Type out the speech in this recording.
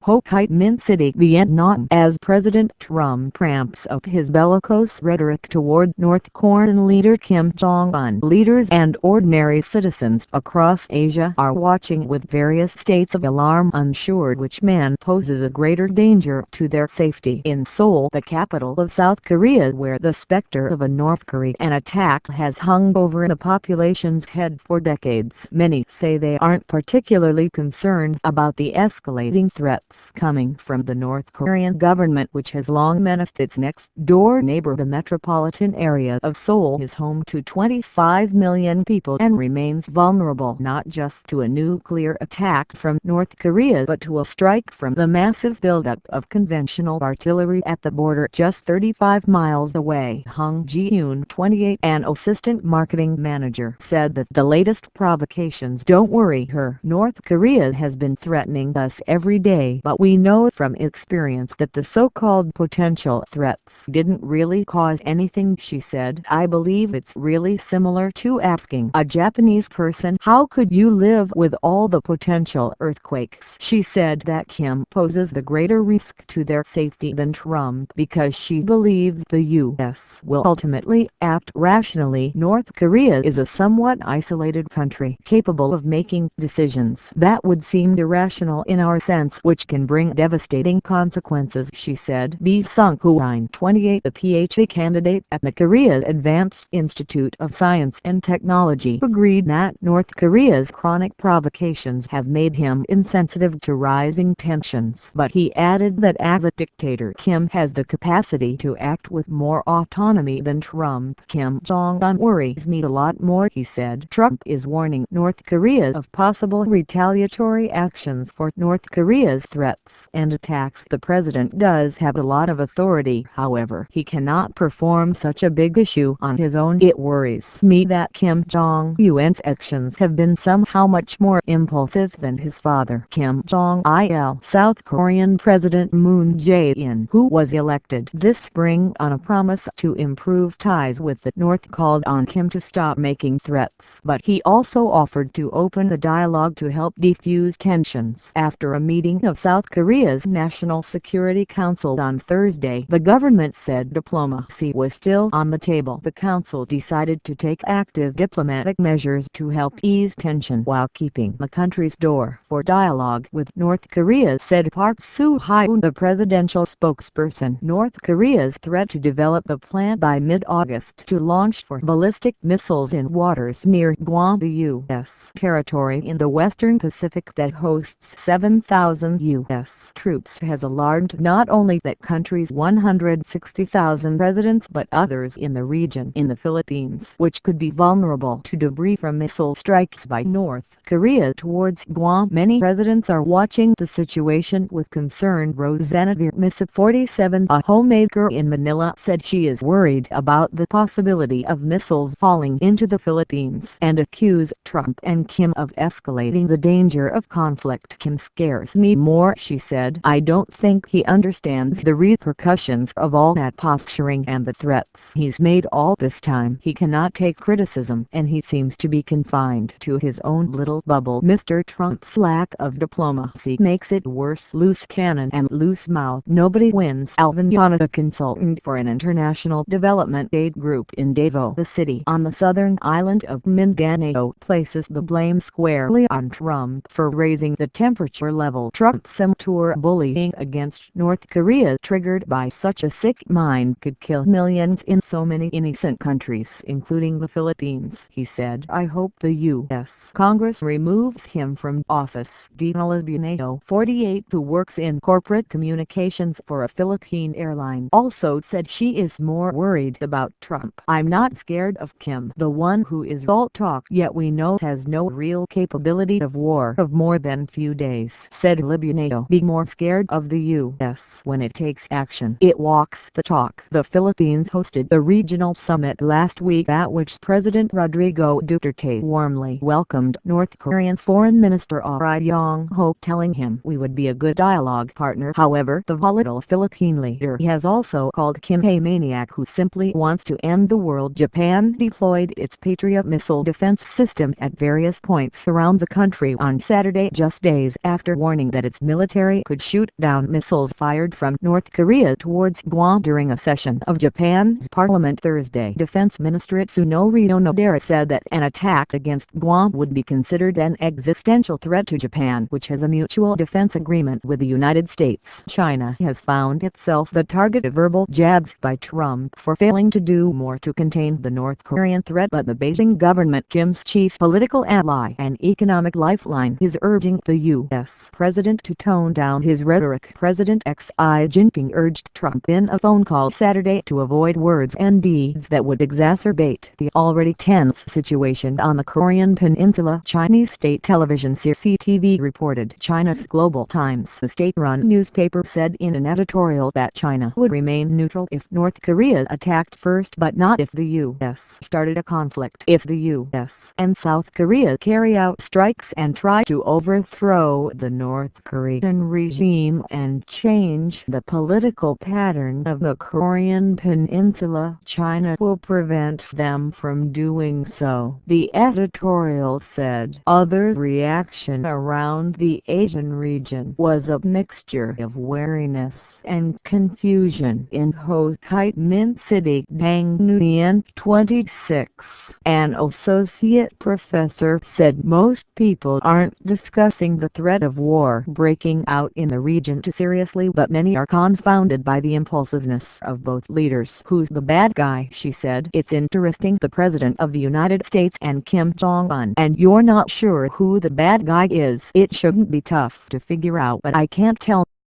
Ho Chi Minh City, Vietnam, as President Trump ramps up his bellicose rhetoric toward North Korean leader Kim Jong Un. Leaders and ordinary citizens across Asia are watching with various states of alarm, unsure which man poses a greater danger to their safety. In Seoul, the capital of South Korea, where the specter of a North Korean attack has hung over the population's head for decades, many say they aren't particularly concerned about the escalating threats coming from the North Korean government, which has long menaced its next-door neighbor. The metropolitan area of Seoul is home to 25 million people and remains vulnerable not just to a nuclear attack from North Korea but to a strike from the massive buildup of conventional artillery at the border just 35 miles away. Hung Ji-yoon, 28, an assistant marketing manager, said that the latest provocations don't worry her. North Korea has been threatening us every day, but we know from experience that the so-called potential threats didn't really cause anything, she said. I believe it's really similar to asking a Japanese person, how could you live with all the potential earthquakes? She said that Kim poses the greater risk to their safety than Trump because she believes the U.S. will ultimately act rationally. North Korea is a somewhat isolated country capable of making decisions that would seem irrational in our sense, which can bring devastating consequences, she said. Lee Sung-hoon, 28, a PhD candidate at the Korea Advanced Institute of Science and Technology, agreed that North Korea's chronic provocations have made him insensitive to rising tensions, but he added that as a dictator, Kim has the capacity to act with more autonomy than Trump. Kim Jong-un worries me a lot more, he said. Trump is warning North Korea of possible retaliatory actions for North Korea's threats and attacks. The president does have a lot of authority, however. He cannot perform such a big issue on his own. It worries me that Kim Jong-un's actions have been somehow much more impulsive than his father, Kim Jong-il. South Korean President Moon Jae-in, who was elected this spring on a promise to improve ties with the North, called on Kim to stop making threats, but he also offered to open a dialogue to help defuse tensions. After a meeting of South Korea's National Security Council on Thursday, the government said diplomacy was still on the table. The council decided to take active diplomatic measures to help ease tension while keeping the country's door for dialogue with North Korea, said Park Soo-hyun, the presidential spokesperson. North Korea's threat to develop a plan by mid-August to launch for ballistic missiles in waters near Guam, the U.S. territory in the western Pacific that hosts 7,000 U.S. troops, has alarmed not only that country's 160,000 residents but others in the region. In the Philippines, which could be vulnerable to debris from missile strikes by North Korea towards Guam, many residents are watching the situation with concern. Rosanna Vermisa, 47, a homemaker in Manila, said she is worried about the possibility of missiles falling into the Philippines and accused Trump and Kim of escalating the danger of conflict. Kim scares me more, she said. I don't think he understands the repercussions of all that posturing and the threats he's made all this time. He cannot take criticism, and he seems to be confined to his own little bubble. Mr. Trump's lack of diplomacy makes it worse. Loose cannon and loose mouth. Nobody wins. Alvin Yana, a consultant for an international development aid group in Davao, the city on the southern island of Mindanao, places the blame squarely on Trump for raising the temperature level. Trump's immature bullying against North Korea, triggered by such a sick mind, could kill millions in so many innocent countries, including the Philippines, he said. I hope the U.S. Congress removes him from office. Dina Libunao, 48, who works in corporate communications for a Philippine airline, also said she is more worried about Trump. I'm not scared of Kim, the one who is all talk yet we know has no real capability of war of more than few days, said Libunao. Be more scared of the U.S. when it takes action. It walks the talk. The Philippines hosted a regional summit last week at which President Rodrigo Duterte warmly welcomed North Korean Foreign Minister Ri Yong-ho, telling him we would be a good dialogue partner. However, the volatile Philippine leader has also called Kim a maniac who simply wants to end the world. Japan deployed its Patriot missile defense system at various points around the country on Saturday, just days after warning that its military military could shoot down missiles fired from North Korea towards Guam during a session of Japan's parliament Thursday. Defense Minister Tsunori Onodera said that an attack against Guam would be considered an existential threat to Japan, which has a mutual defense agreement with the United States. China has found itself the target of verbal jabs by Trump for failing to do more to contain the North Korean threat, but the Beijing government, Kim's chief political ally and economic lifeline, is urging the U.S. president to tone down his rhetoric. President Xi Jinping urged Trump in a phone call Saturday to avoid words and deeds that would exacerbate the already tense situation on the Korean peninsula. Chinese state television CCTV reported. China's Global Times, the state-run newspaper, said in an editorial that China would remain neutral if North Korea attacked first, but not if the U.S. started a conflict. If the U.S. and South Korea carry out strikes and try to overthrow the North Korean regime and change the political pattern of the Korean peninsula, China will prevent them from doing so, the editorial said. Other reaction around the Asian region was a mixture of wariness and confusion. In Ho Chi Minh City, Dang Nguyen, 26, an associate professor, said most people aren't discussing the threat of war breaking out in the region too seriously, but many are confounded by the impulsiveness of both leaders. Who's the bad guy? She said. It's interesting, the President of the United States and Kim Jong Un, and you're not sure who the bad guy is. It shouldn't be tough to figure out, but I can't tell.